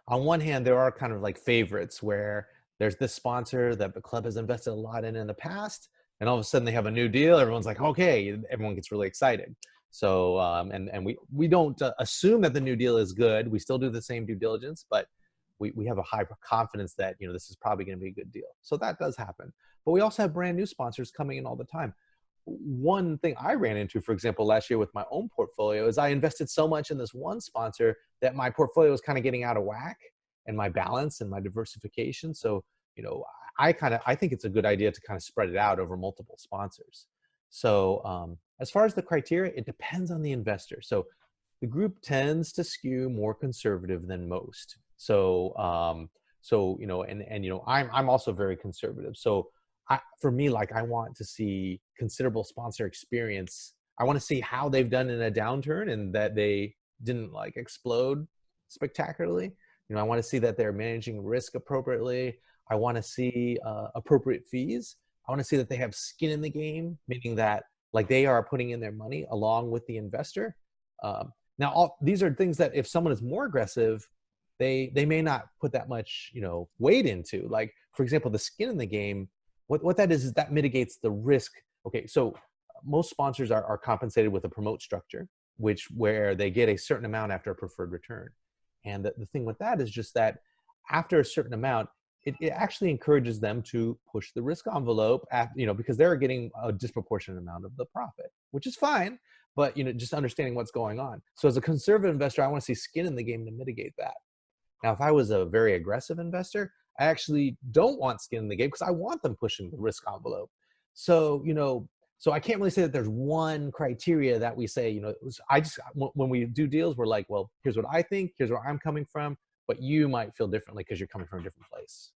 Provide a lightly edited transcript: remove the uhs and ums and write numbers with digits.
on one hand, there are kind of like favorites where there's this sponsor that the club has invested a lot in the past, and all of a sudden they have a new deal. Everyone's like, okay, everyone gets really excited. So, and we don't assume that the new deal is good. We still do the same due diligence, but we have a high confidence that, this is probably going to be a good deal. So that does happen. But we also have brand new sponsors coming in all the time. One thing I ran into, for example, last year with my own portfolio is I invested so much in this one sponsor that my portfolio was kind of getting out of whack, and my balance and my diversification. So, I think it's a good idea to kind of spread it out over multiple sponsors. So, as far as the criteria, it depends on the investor. So the group tends to skew more conservative than most. So, I'm also very conservative. So for me, like, I want to see considerable sponsor experience. I want to see how they've done in a downturn and that they didn't like explode spectacularly. I want to see that they're managing risk appropriately. I want to see appropriate fees. I want to see that they have skin in the game, meaning that like they are putting in their money along with the investor. Now, these are things that if someone is more aggressive, they may not put that much weight into. Like, for example, the skin in the game. What that is that mitigates the risk. Okay, so most sponsors are compensated with a promote structure, where they get a certain amount after a preferred return. And the thing with that is just that after a certain amount, it actually encourages them to push the risk envelope because they're getting a disproportionate amount of the profit, which is fine, but just understanding what's going on. So as a conservative investor, I want to see skin in the game to mitigate that. Now, if I was a very aggressive investor, I actually don't want skin in the game because I want them pushing the risk envelope. So, so I can't really say that there's one criteria that we say, when we do deals, we're like, well, here's what I think, here's where I'm coming from, but you might feel differently because you're coming from a different place.